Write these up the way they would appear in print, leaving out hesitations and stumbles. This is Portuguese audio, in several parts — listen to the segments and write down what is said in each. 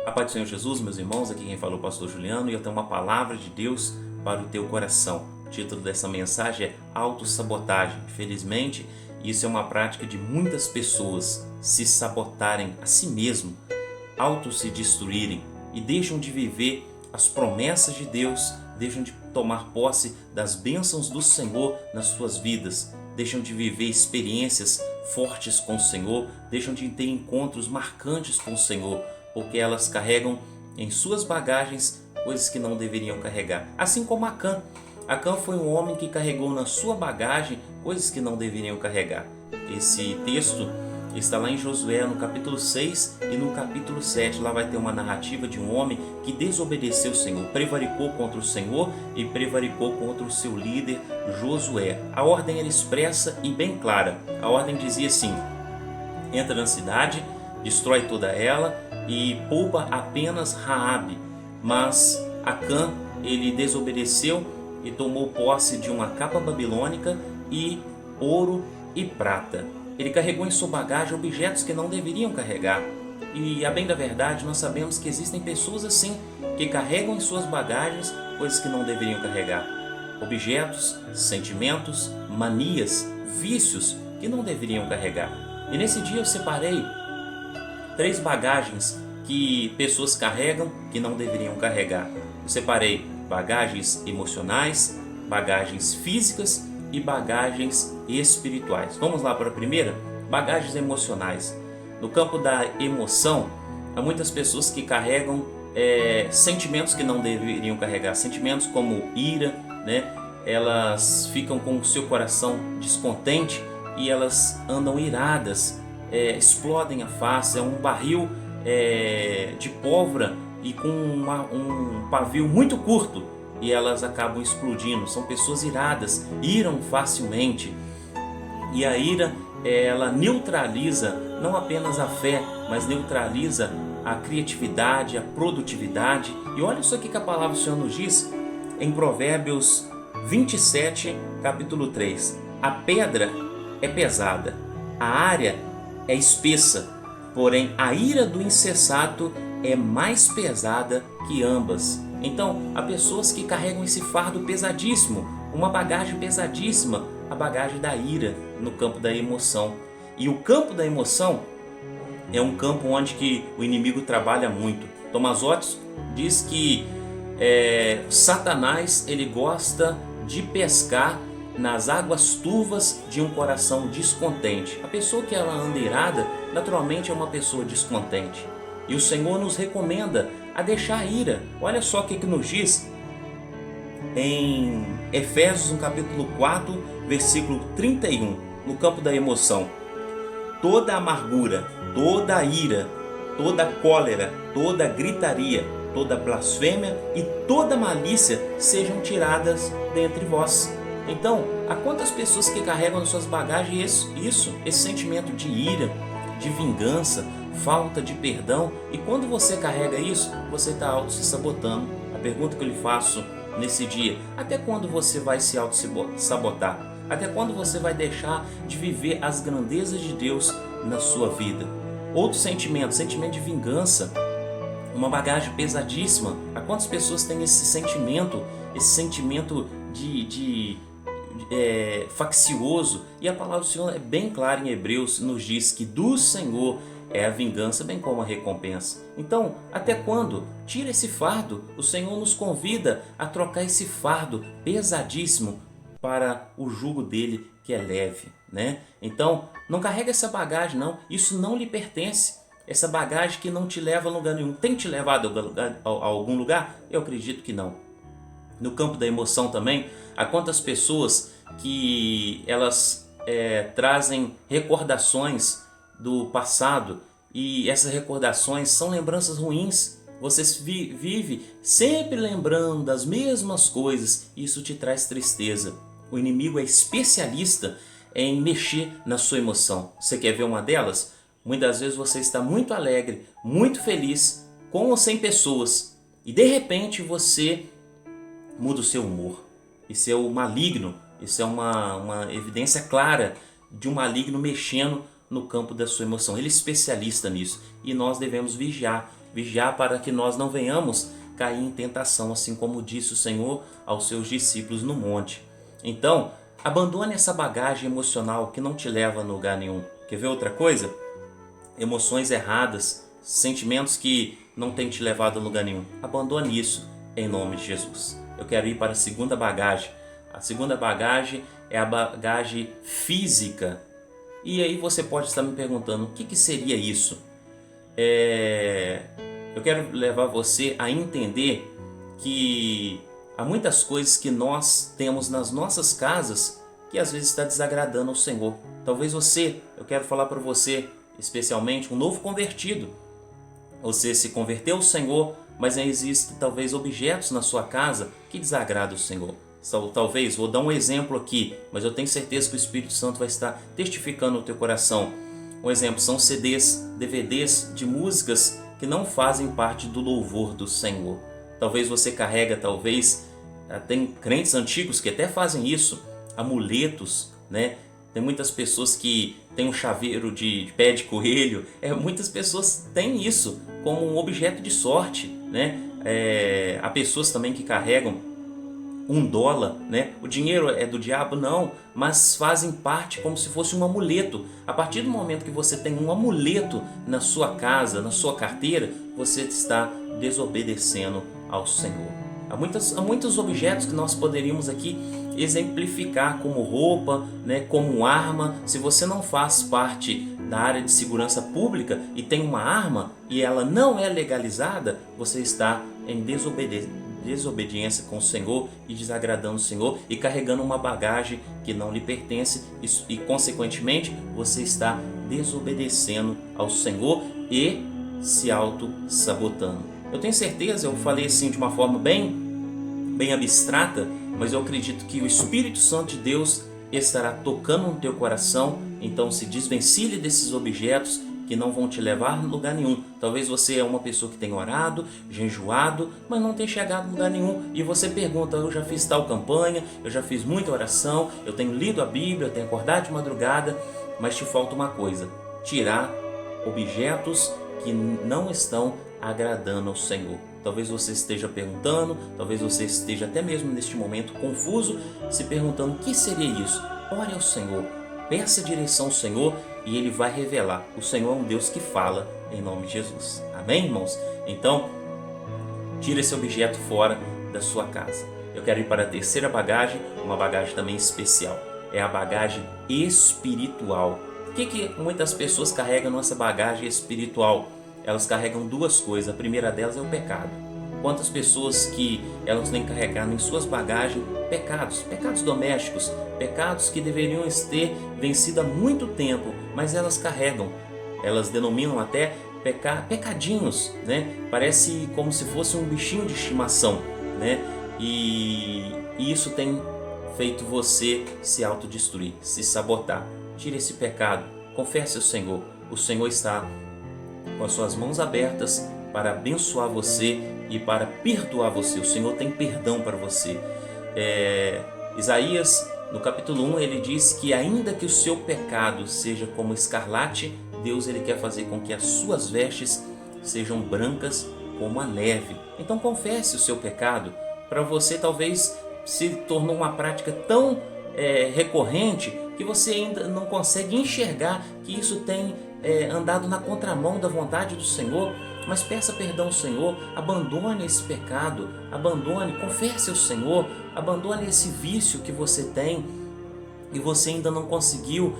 A paz do Senhor Jesus, meus irmãos, aqui quem falou é o pastor Juliano e eu tenho uma palavra de Deus para o teu coração. O título dessa mensagem é autossabotagem. Infelizmente, isso é uma prática de muitas pessoas se sabotarem a si mesmo, se destruírem e deixam de viver as promessas de Deus, deixam de tomar posse das bênçãos do Senhor nas suas vidas, deixam de viver experiências fortes com o Senhor, deixam de ter encontros marcantes com o Senhor, porque elas carregam em suas bagagens coisas que não deveriam carregar. Assim como Acã. Acã foi um homem que carregou na sua bagagem coisas que não deveriam carregar. Esse texto está lá em Josué, no capítulo 6 e no capítulo 7. Lá vai ter uma narrativa de um homem que desobedeceu o Senhor, prevaricou contra o Senhor e prevaricou contra o seu líder Josué. A ordem era expressa e bem clara. A ordem dizia assim: entra na cidade, destrói toda ela e poupa apenas Raabe. Mas Acã, ele desobedeceu e tomou posse de uma capa babilônica e ouro e prata. Ele carregou em sua bagagem objetos que não deveriam carregar. E a bem da verdade, nós sabemos que existem pessoas assim, que carregam em suas bagagens coisas que não deveriam carregar. Objetos, sentimentos, manias, vícios que não deveriam carregar. E nesse dia eu separei 3 bagagens que pessoas carregam que não deveriam carregar. Eu separei bagagens emocionais, bagagens físicas e bagagens espirituais. Vamos lá para a primeira? Bagagens emocionais. No campo da emoção, há muitas pessoas que carregam sentimentos que não deveriam carregar. Sentimentos como ira, né? Elas ficam com o seu coração descontente e elas andam iradas, explodem a face, é um barril de pólvora e com um pavio muito curto e elas acabam explodindo. São pessoas iradas, iram facilmente e a ira ela neutraliza não apenas a fé, mas neutraliza a criatividade, a produtividade. E olha isso aqui que a palavra do Senhor nos diz em Provérbios 27, capítulo 3. A pedra é pesada, a área é espessa, porém a ira do insensato é mais pesada que ambas. Então, há pessoas que carregam esse fardo pesadíssimo, uma bagagem pesadíssima, a bagagem da ira no campo da emoção. E o campo da emoção é um campo onde que o inimigo trabalha muito. Thomas Watts diz que Satanás ele gosta de pescar nas águas turvas de um coração descontente. A pessoa que ela anda irada, naturalmente é uma pessoa descontente. E o Senhor nos recomenda a deixar a ira. Olha só o que nos diz em Efésios, no capítulo 4, versículo 31, no campo da emoção. Toda amargura, toda a ira, toda a cólera, toda a gritaria, toda a blasfêmia e toda malícia sejam tiradas dentre vós. Então, há quantas pessoas que carregam nas suas bagagens esse sentimento de ira, de vingança, falta de perdão, e quando você carrega isso, você está auto se sabotando. A pergunta que eu lhe faço nesse dia: até quando você vai se auto sabotar? Até quando você vai deixar de viver as grandezas de Deus na sua vida? Outro sentimento de vingança, uma bagagem pesadíssima. Há quantas pessoas têm esse sentimento faccioso? E a palavra do Senhor é bem clara em Hebreus, nos diz que do Senhor é a vingança, bem como a recompensa. Então, até quando? Tira esse fardo. O Senhor nos convida a trocar esse fardo pesadíssimo para o jugo dele, que é leve, né? Então, não carrega essa bagagem, não. Isso não lhe pertence. Essa bagagem que não te leva a lugar nenhum. Tem te levado a algum lugar? Eu acredito que não. No campo da emoção também, há quantas pessoas que elas trazem recordações do passado e essas recordações são lembranças ruins. Você vive sempre lembrando das mesmas coisas e isso te traz tristeza. O inimigo é especialista em mexer na sua emoção. Você quer ver uma delas? Muitas vezes você está muito alegre, muito feliz, com ou sem pessoas, e de repente você muda o seu humor. Isso é o maligno, isso é uma evidência clara de um maligno mexendo no campo da sua emoção. Ele é especialista nisso e nós devemos vigiar vigiar para que nós não venhamos cair em tentação, assim como disse o Senhor aos seus discípulos no monte. Então, abandone essa bagagem emocional que não te leva a lugar nenhum. Quer ver outra coisa? Emoções erradas, sentimentos que não têm te levado a lugar nenhum. Abandone isso em nome de Jesus. Eu quero ir para a segunda bagagem. A segunda bagagem é a bagagem física. E aí você pode estar me perguntando, o que seria isso? Eu quero levar você a entender que há muitas coisas que nós temos nas nossas casas que às vezes está desagradando ao Senhor. Talvez eu quero falar para você, especialmente um novo convertido. Você se converteu ao Senhor, mas existem talvez objetos na sua casa que desagradam o Senhor. Talvez, vou dar um exemplo aqui, mas eu tenho certeza que o Espírito Santo vai estar testificando no teu coração. Um exemplo são CDs, DVDs de músicas que não fazem parte do louvor do Senhor. Talvez você carrega, tem crentes antigos que até fazem isso, amuletos, né? Tem muitas pessoas que têm um chaveiro de pé de coelho, muitas pessoas têm isso como um objeto de sorte, né? Há pessoas também que carregam $1, né? O dinheiro é do diabo? Não, mas fazem parte como se fosse um amuleto. A partir do momento que você tem um amuleto na sua casa, na sua carteira, você está desobedecendo ao Senhor. Há muitos objetos que nós poderíamos aqui exemplificar como roupa, né, como arma. Se você não faz parte da área de segurança pública e tem uma arma e ela não é legalizada, você está em desobediência com o Senhor e desagradando o Senhor e carregando uma bagagem que não lhe pertence e consequentemente você está desobedecendo ao Senhor e se auto-sabotando. Eu tenho certeza, eu falei assim de uma forma bem abstrata, mas eu acredito que o Espírito Santo de Deus estará tocando no teu coração. Então se desvencilhe desses objetos que não vão te levar a lugar nenhum. Talvez você é uma pessoa que tem orado, jejuado, mas não tem chegado a lugar nenhum. E você pergunta, eu já fiz tal campanha, eu já fiz muita oração, eu tenho lido a Bíblia, eu tenho acordado de madrugada, mas te falta uma coisa: tirar objetos que não estão agradando ao Senhor. Talvez você esteja perguntando, talvez você esteja até mesmo neste momento confuso, se perguntando o que seria isso. Ore ao Senhor, peça direção ao Senhor e Ele vai revelar. O Senhor é um Deus que fala em nome de Jesus. Amém, irmãos? Então, tira esse objeto fora da sua casa. Eu quero ir para a terceira bagagem, uma bagagem também especial. É a bagagem espiritual. O que muitas pessoas carregam nessa bagagem espiritual? Elas carregam duas coisas. A primeira delas é o pecado. Quantas pessoas que elas têm carregado em suas bagagens pecados domésticos, pecados que deveriam ter vencido há muito tempo, mas elas carregam. Elas denominam até pecadinhos, né? Parece como se fosse um bichinho de estimação, né? E isso tem feito você se autodestruir, se sabotar. Tire esse pecado, confesse ao Senhor. O Senhor está com as suas mãos abertas para abençoar você e para perdoar você. O Senhor tem perdão para você. Isaías, no capítulo 1, ele diz que ainda que o seu pecado seja como escarlate, Deus ele quer fazer com que as suas vestes sejam brancas como a neve. Então confesse o seu pecado. Para você talvez se tornou uma prática tão recorrente que você ainda não consegue enxergar que isso tem andado na contramão da vontade do Senhor. Mas peça perdão ao Senhor, abandone esse pecado, confesse ao Senhor, abandone esse vício que você tem e você ainda não conseguiu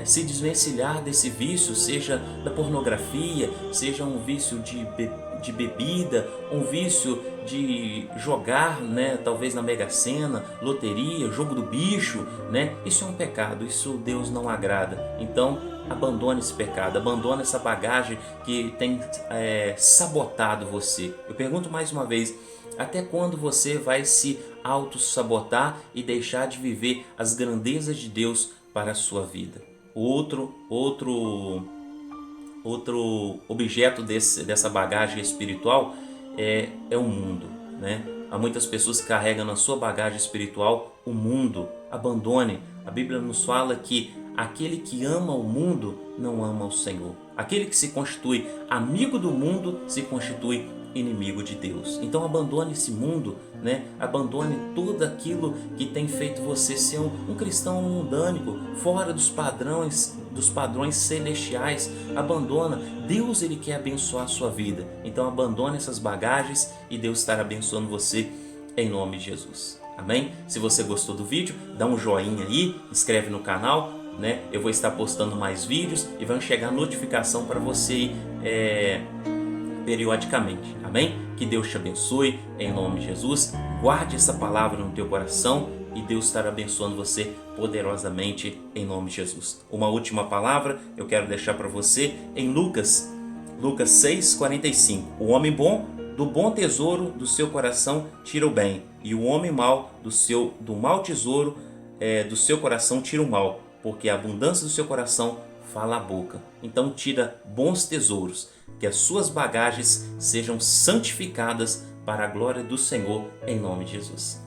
se desvencilhar desse vício, seja da pornografia, seja um vício de bebida, um vício de jogar, né, talvez na Mega Sena, loteria, jogo do bicho, né? Isso é um pecado, isso Deus não agrada. Então abandone esse pecado, abandone essa bagagem que tem sabotado você. Eu pergunto mais uma vez, até quando você vai se auto-sabotar e deixar de viver as grandezas de Deus para a sua vida? Outro objeto dessa bagagem espiritual é o mundo, né? Há muitas pessoas que carregam na sua bagagem espiritual o mundo. Abandone. A Bíblia nos fala que aquele que ama o mundo não ama o Senhor. Aquele que se constitui amigo do mundo se constitui inimigo de Deus. Então abandone esse mundo, né? Abandone tudo aquilo que tem feito você ser um cristão mundânico, fora dos padrões celestiais. Abandona. Deus, ele quer abençoar a sua vida. Então abandone essas bagagens e Deus estará abençoando você em nome de Jesus. Amém? Se você gostou do vídeo, dá um joinha aí, inscreve no canal, né? Eu vou estar postando mais vídeos e vai chegar notificação para você periodicamente. Amém? Que Deus te abençoe em nome de Jesus. Guarde essa palavra no teu coração e Deus estará abençoando você poderosamente em nome de Jesus. Uma última palavra eu quero deixar para você em Lucas 6:45. O homem bom do bom tesouro do seu coração tira o bem, e o homem mau do mau tesouro do seu coração tira o mal, porque a abundância do seu coração fala a boca. Então tira bons tesouros, que as suas bagagens sejam santificadas para a glória do Senhor, em nome de Jesus.